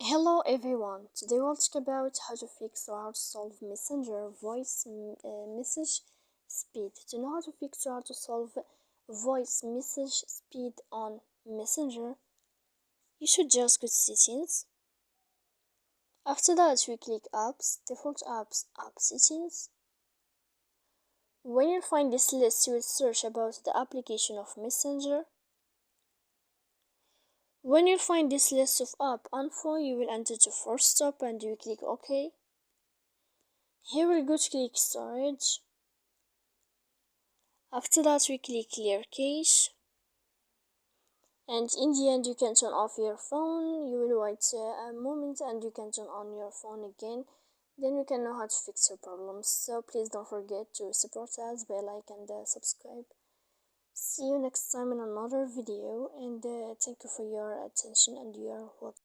Hello everyone, today we'll talk about how to fix or how to solve Messenger voice message speed. To know how to fix or how to solve voice message speed on Messenger, you should just go to settings. After that, we click apps, default apps, app settings. When you find this list, you will search about the application of Messenger. When you find this list of app info, you will enter to first stop and you click OK. Here we'll go to click storage. After that we click clear cache, and in the end you can turn off your phone. You will wait a moment and you can turn on your phone again. Then you can know how to fix your problems. So please don't forget to support us by like and subscribe. See you next time in another video, and thank you for your attention and your watch.